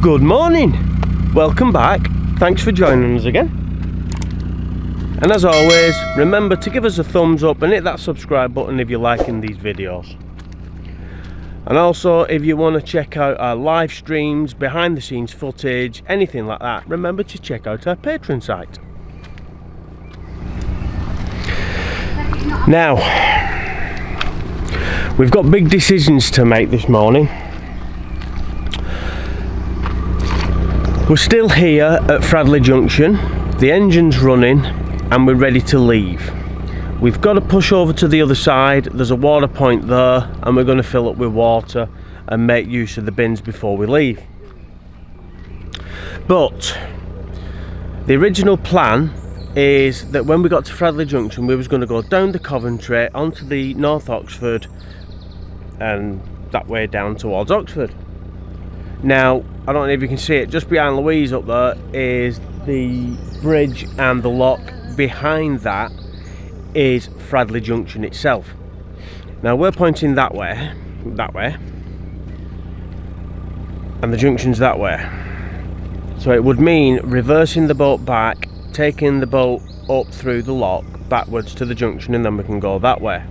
Good morning, welcome back, thanks for joining us again. And as always, remember to give us a thumbs up and hit that subscribe button if you're liking these videos. And also, if you want to check out our live streams, behind the scenes footage, anything like that, remember to check out our Patreon site. Now, we've got big decisions to make this morning. We're still here at Fradley Junction, the engine's running and we're ready to leave. We've got to push over to the other side, there's a water point there and we're going to fill up with water and make use of the bins before we leave. But the original plan is that when we got to Fradley Junction we was going to go down the Coventry onto the North Oxford and that way down towards Oxford. Now, I don't know if you can see it, just behind Louise up there is the bridge and the lock. Behind that is Fradley Junction itself. Now we're pointing that way, and the junction's that way. So it would mean reversing the boat back, taking the boat up through the lock, backwards to the junction, and then we can go that way.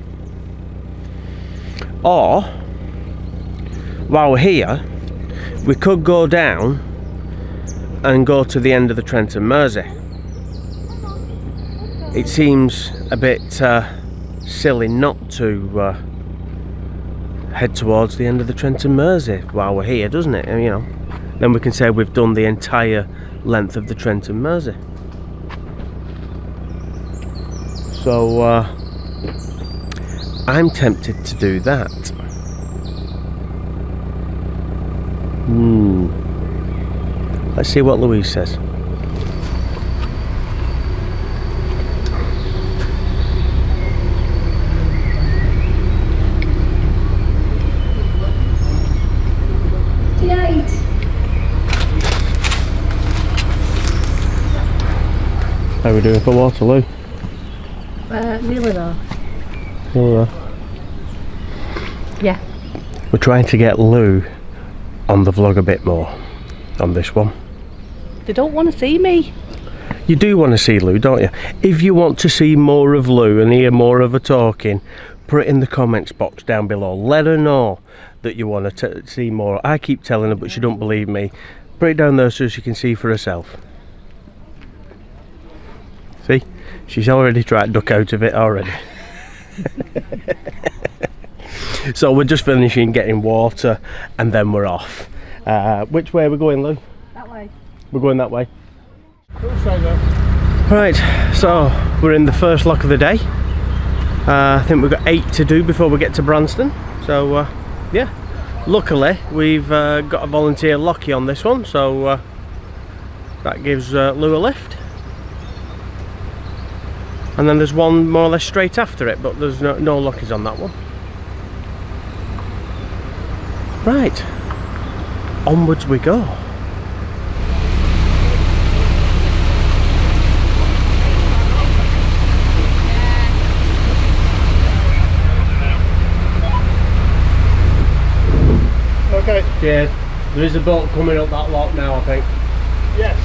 Or, while we're here, we could go down and go to the end of the Trent and Mersey. It seems a bit silly not to head towards the end of the Trent and Mersey while we're here, doesn't it? You know, then we can say we've done the entire length of the Trent and Mersey. So I'm tempted to do that. Let's see what Louise says. How are we doing for Waterloo? Nearly there. Nearly there. Yeah. We're trying to get Lou on the vlog a bit more on this one. They don't want to see me. You do want to see Lou, don't you? If you want to see more of Lou and hear more of her talking, put it in the comments box down below. Let her know that you want to see more. I keep telling her but she don't believe me. Put it down there so she can see for herself. See? She's already tried to duck out of it already. So we're just finishing getting water and then we're off. Which way are we going, Lou? That way. We're going that way. Right, so we're in the first lock of the day. I think we've got 8 to do before we get to Branston. So yeah, luckily we've got a volunteer lockie on this one, so that gives Lou a lift. And then there's one more or less straight after it, but there's no lockies on that one. Right, onwards we go. Okay. Cheers. There is a boat coming up that lock now, I think. Yes.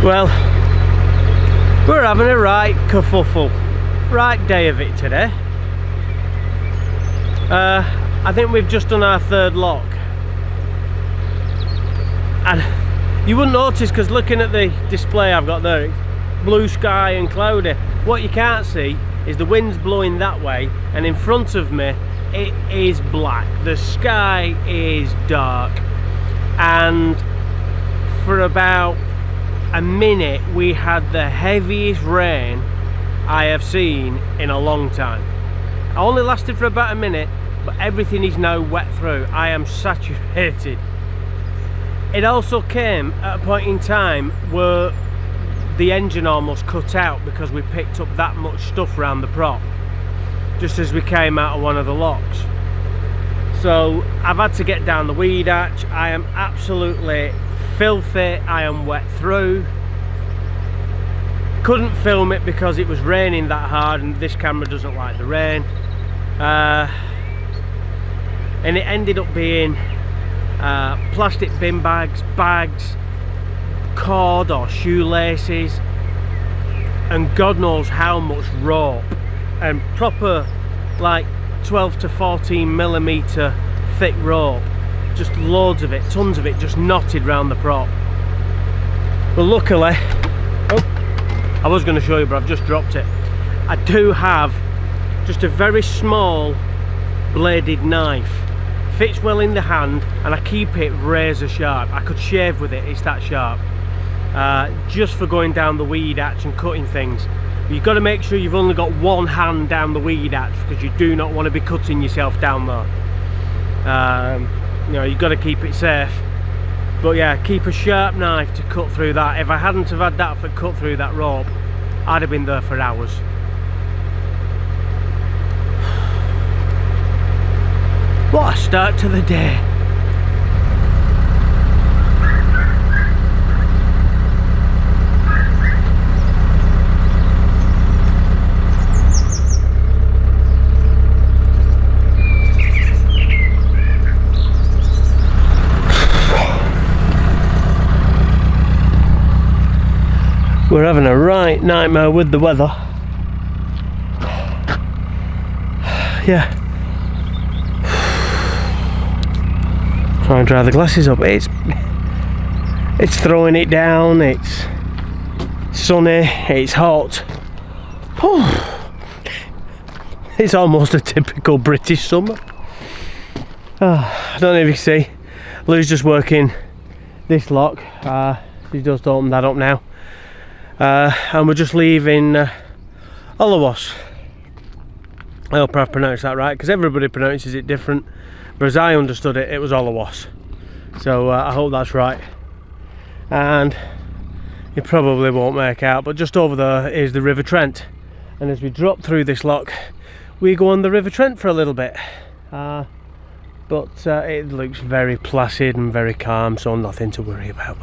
Well, we're having a right kerfuffle, right day of it today. I think we've just done our 3rd lock, and you wouldn't notice because looking at the display I've got there, it's blue sky and cloudy. What you can't see is the wind's blowing that way, and in front of me it is black. The sky is dark, and for about a minute we had the heaviest rain I have seen in a long time. It only lasted for about a minute, but everything is now wet through. I am saturated. It also came at a point in time where the engine almost cut out because we picked up that much stuff around the prop just as we came out of one of the locks. So I've had to get down the weed hatch. I am absolutely filthy. I am wet through. Couldn't film it because it was raining that hard and this camera doesn't like the rain. And it ended up being plastic bin bags, cord or shoelaces, and God knows how much rope, and proper like 12 to 14 millimeter thick rope, just loads of it, tons of it, just knotted round the prop. But luckily, I was going to show you but I've just dropped it. I do have just a very small bladed knife, fits well in the hand, and I keep it razor sharp. I could shave with it, it's that sharp. Just for going down the weed hatch and cutting things. But you've got to make sure you've only got one hand down the weed hatch because you do not want to be cutting yourself down there. You know, you've got to keep it safe. But yeah, keep a sharp knife to cut through that. If I hadn't have had that for cut through that rope, I'd have been there for hours. What a start to the day. We're having a right nightmare with the weather. Yeah. Try and dry the glasses up. It's throwing it down. It's sunny. It's hot. It's almost a typical British summer. I don't know if you can see. Lou's just working this lock. She's just opened that up now. And we're just leaving Olawas. I hope I pronounced that right because everybody pronounces it different, but as I understood it, it was Olawas. So I hope that's right. And you probably won't make out, but just over there is the River Trent, and as we drop through this lock we go on the River Trent for a little bit. But it looks very placid and very calm, so nothing to worry about.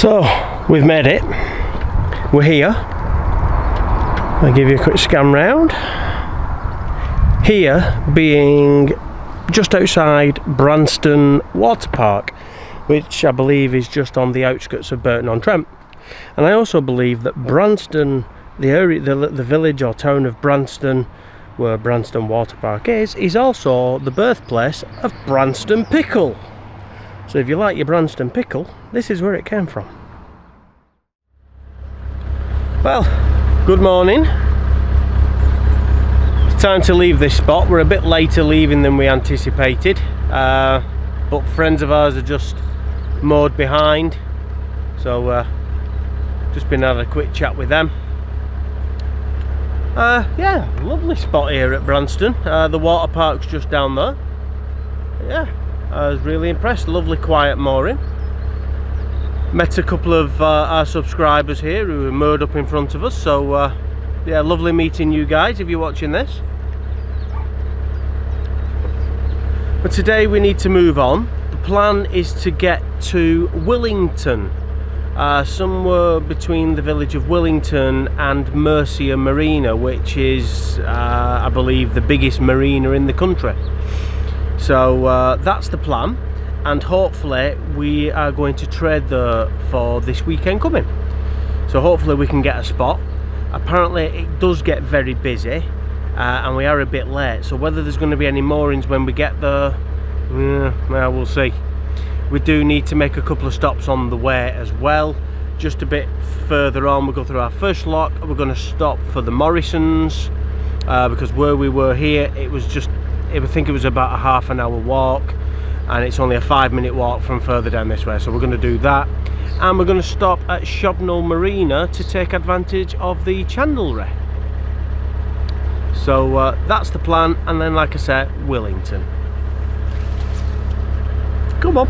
So we've made it. We're here. I'll give you a quick scan round. Here being just outside Branston Water Park, which I believe is just on the outskirts of Burton-on-Trent. And I also believe that Branston, the area, the village or town of Branston, where Branston Water Park is also the birthplace of Branston Pickle. So if you like your Branston Pickle, this is where it came from. Well, good morning. It's time to leave this spot. We're a bit later leaving than we anticipated, but friends of ours are just moored behind, so just been having a quick chat with them. Yeah, lovely spot here at Branston. The water park's just down there. Yeah, I was really impressed. Lovely quiet mooring. Met a couple of our subscribers here who were moored up in front of us, so yeah, lovely meeting you guys if you're watching this. But today we need to move on. The plan is to get to Willington, somewhere between the village of Willington and Mercia Marina, which is I believe the biggest marina in the country. So that's the plan, and hopefully we are going to trade there for this weekend coming. So hopefully we can get a spot. Apparently it does get very busy, and we are a bit late, so whether there's going to be any moorings when we get there, well, we'll see. We do need to make a couple of stops on the way as well. Just a bit further on, we'll go through our first lock. We're going to stop for the Morrisons, because where we were here, it was just, I think it was about a half-an-hour walk, and it's only a 5-minute walk from further down this way, so we're going to do that. And we're going to stop at Shobnall Marina to take advantage of the chandlery. So that's the plan, and then like I said, Willington. Come on.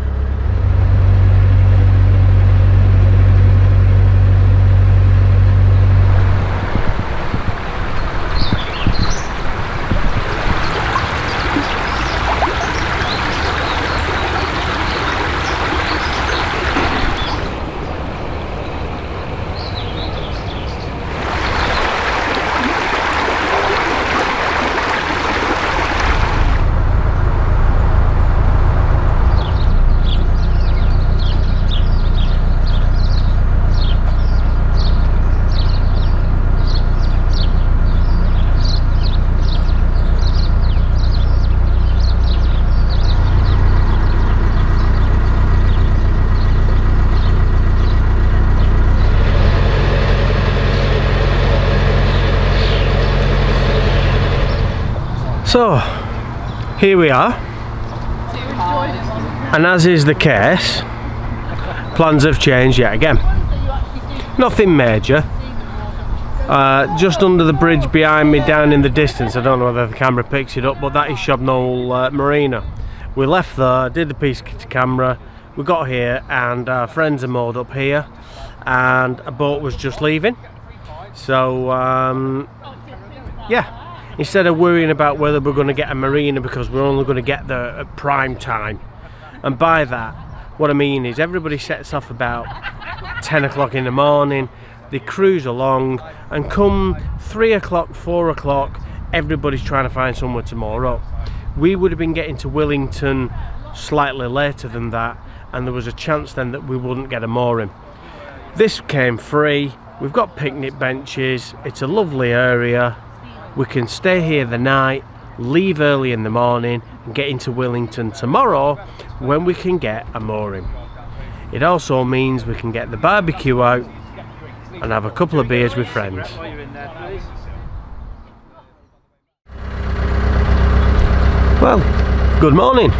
So here we are, and as is the case, plans have changed yet again. Nothing major, just under the bridge behind me down in the distance, I don't know whether the camera picks it up, but that is Shobnall Marina. We left there, did the piece to camera, we got here, and our friends are moored up here, and a boat was just leaving. So yeah, instead of worrying about whether we're going to get a marina, because we're only going to get there at prime time, and by that what I mean is everybody sets off about 10 o'clock in the morning, they cruise along, and come 3 o'clock, 4 o'clock, everybody's trying to find somewhere to moor up. We would have been getting to Willington slightly later than that, and there was a chance then that we wouldn't get a mooring. This came free, we've got picnic benches, it's a lovely area. We can stay here the night, leave early in the morning, and get into Willington tomorrow when we can get a mooring. It also means we can get the barbecue out and have a couple of beers with friends. Well, good morning.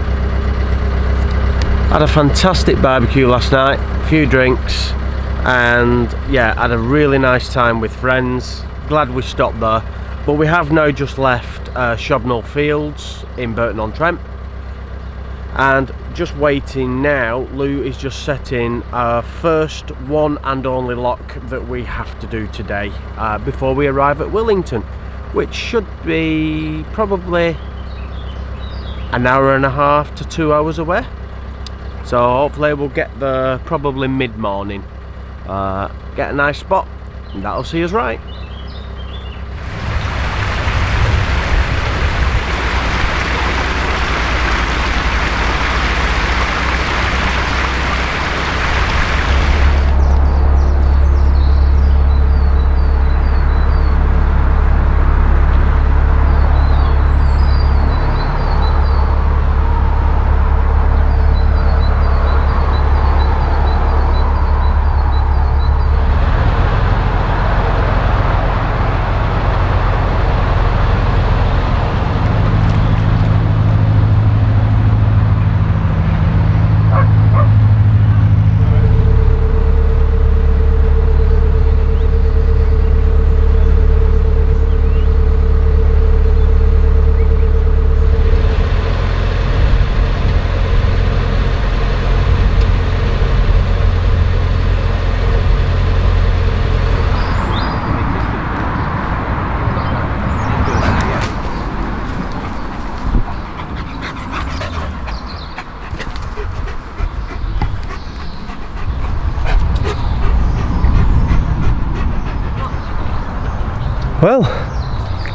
Had a fantastic barbecue last night, a few drinks, and yeah, had a really nice time with friends. Glad we stopped there. But we have now just left Shobnall Fields in Burton-on-Trent, and just waiting now. Lou is just setting our first one and only lock that we have to do today before we arrive at Willington, which should be probably an hour and a half to 2 hours away. So hopefully we'll get there probably mid-morning. get a nice spot, and that'll see us right. Well,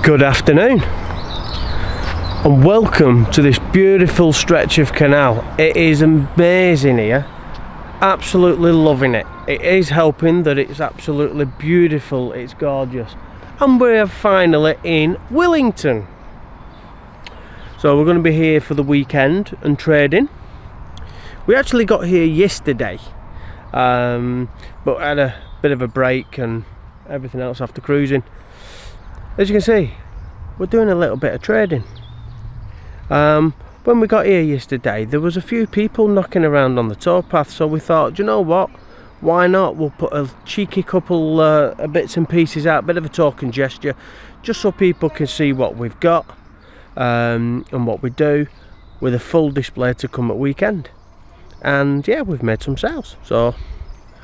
good afternoon and welcome to this beautiful stretch of canal. It is amazing here, absolutely loving it. It is helping that it's absolutely beautiful, it's gorgeous, and we're finally in Willington. So we're going to be here for the weekend and trading. We actually got here yesterday, but had a bit of a break and everything else after cruising. As you can see, we're doing a little bit of trading. When we got here yesterday, there was a few people knocking around on the towpath, so we thought, do you know what, why not, we'll put a cheeky couple of bits and pieces out, a bit of a token gesture, just so people can see what we've got and what we do, with a full display to come at weekend. And yeah, we've made some sales, so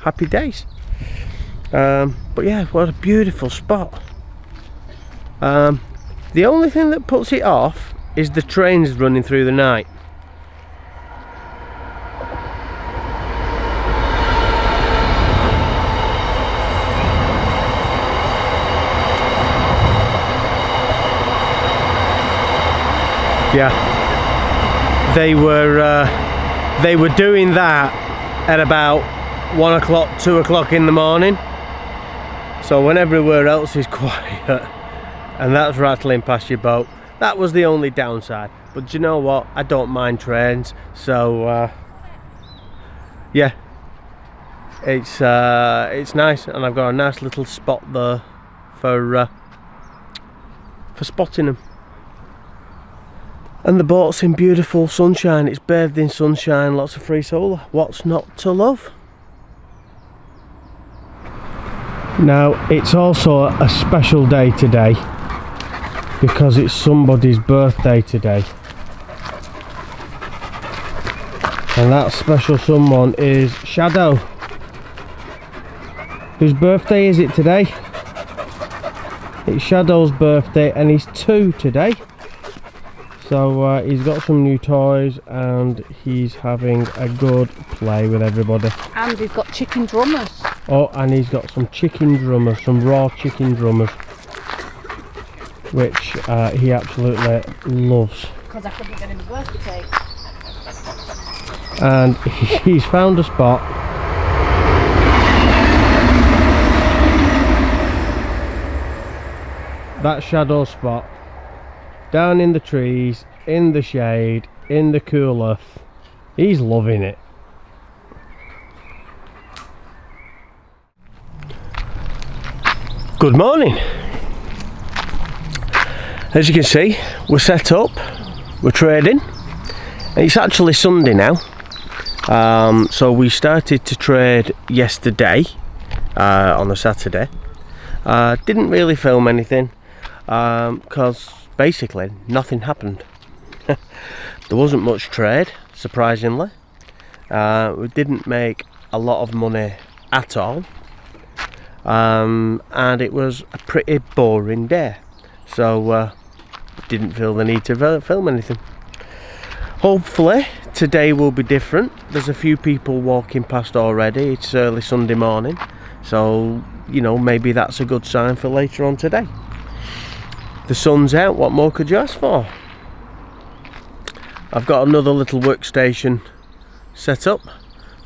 happy days. But yeah, what a beautiful spot. The only thing that puts it off is the trains running through the night. Yeah, they were doing that at about 1 o'clock, 2 o'clock in the morning. So when everywhere else is quiet and that's rattling past your boat, that was the only downside. But you know what, I don't mind trains, so yeah, it's nice, and I've got a nice little spot there for spotting them. And the boat's in beautiful sunshine, it's bathed in sunshine, lots of free solar. What's not to love? Now, it's also a special day today, because it's somebody's birthday today, and that special someone is Shadow. Whose birthday is it today? It's Shadow's birthday, and he's 2 today, so he's got some new toys and he's having a good play with everybody. And he's got chicken drummers. Oh, and he's got some chicken drummers, some raw chicken drummers, which he absolutely loves. Because I couldn't get him a birthday cake. And he's found a spot. That Shadow spot, down in the trees, in the shade, in the cool earth. He's loving it. Good morning. As you can see, we're set up, we're trading. It's actually Sunday now, so we started to trade yesterday on a Saturday. Didn't really film anything because basically nothing happened. There wasn't much trade, surprisingly. We didn't make a lot of money at all, and it was a pretty boring day, so didn't feel the need to film anything. Hopefully today will be different. There's a few people walking past already. It's early Sunday morning, So, you know, maybe that's a good sign for later on today. The sun's out, what more could you ask for? I've got another little workstation set up.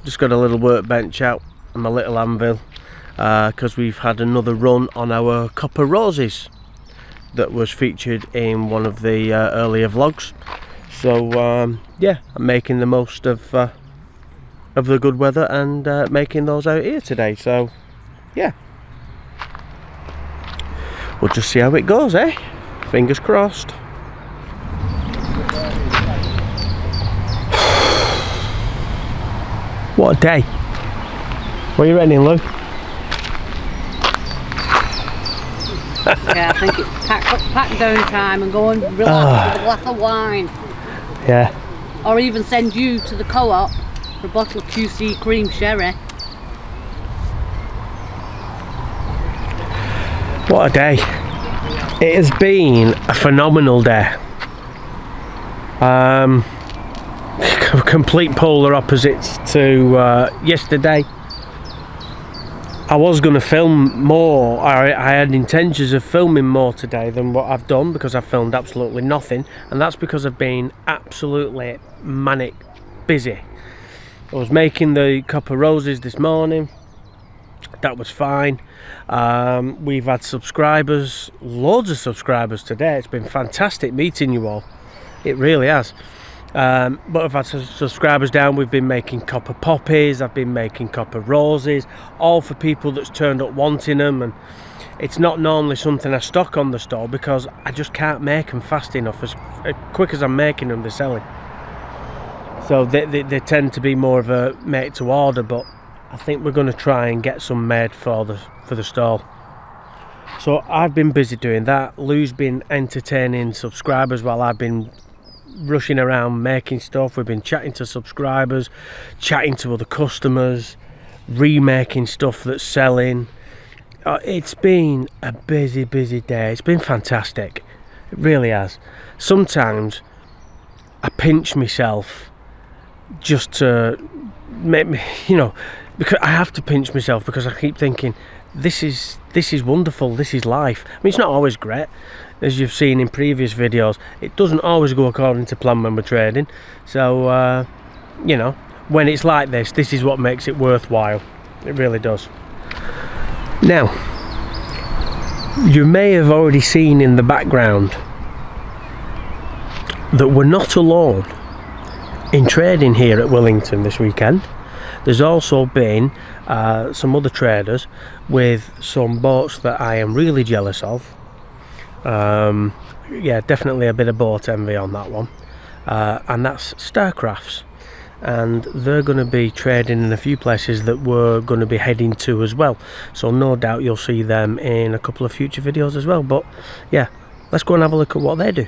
Just got a little workbench out and my little anvil, because we've had another run on our copper roses that was featured in one of the earlier vlogs. So yeah, I'm making the most of the good weather and making those out here today. So yeah, we'll just see how it goes, eh? Fingers crossed. What a day. What are you reckon, Lou? Yeah, I think it's pack down time and go and relax with a glass of wine. Yeah. Or even send you to the co-op for a bottle of QC cream sherry. What a day. It has been a phenomenal day. Complete polar opposites to yesterday. I was going to film more. I had intentions of filming more today than what I've done, because I've filmed absolutely nothing, and that's because I've been absolutely manic busy. I was making the copper roses this morning. That was fine. We've had subscribers, loads of subscribers today. It's been fantastic meeting you all. It really has. But I've had some subscribers down. We've been making copper poppies, I've been making copper roses, all for people that's turned up wanting them, and it's not normally something I stock on the store because I just can't make them fast enough. As quick as I'm making them, they're selling. So they tend to be more of a make to order, but I think we're going to try and get some made for the stall. So I've been busy doing that. Lou's been entertaining subscribers while I've been rushing around making stuff. We've been chatting to subscribers, chatting to other customers, remaking stuff that's selling. It's been a busy day. It's been fantastic. It really has. Sometimes I pinch myself just to make me, you know, because I have to pinch myself, because I keep thinking this is wonderful, this is life. I mean, it's not always great, as you've seen in previous videos. It doesn't always go according to plan when we're trading. So you know, when it's like this is what makes it worthwhile. It really does. Now, you may have already seen in the background that we're not alone in trading here at Willington this weekend. There's also been some other traders with some boats that I am really jealous of. Yeah, definitely a bit of boat envy on that one, and that's Starcrafts, and they're going to be trading in a few places that we're going to be heading to as well, so no doubt you'll see them in a couple of future videos as well. But yeah, let's go and have a look at what they do.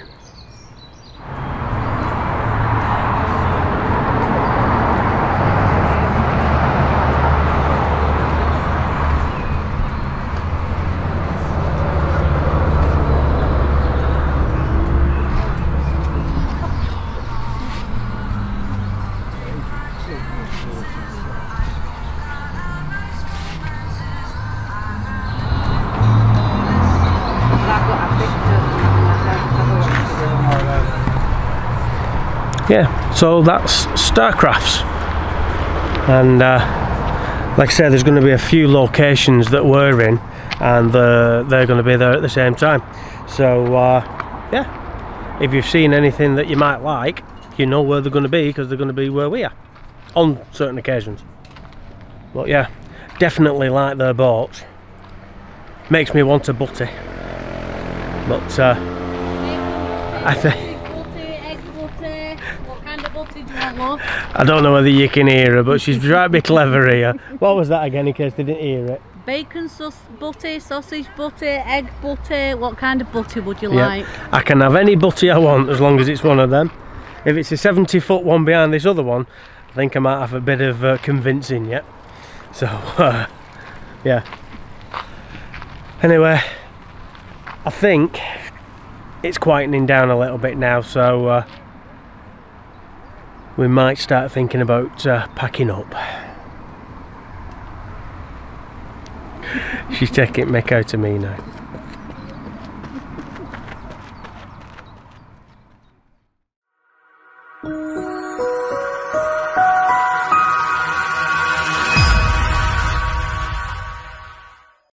Yeah, so that's Starcrafts, and like I said, there's going to be a few locations that we're in, and they're going to be there at the same time. So yeah, if you've seen anything that you might like, you know where they're going to be, because they're going to be where we are on certain occasions. But yeah, definitely like their boats. Makes me want a butty, but I think I don't know whether you can hear her, but she's trying to be clever here. What was that again, in case they didn't hear it? Bacon butty, sausage butty, egg butty. What kind of butty would you like? I can have any butty I want, as long as it's one of them. If it's a 70-foot one behind this other one, I think I might have a bit of convincing yet. So yeah. Anyway, I think it's quietening down a little bit now, so we might start thinking about packing up. She's checking Mick out to me now.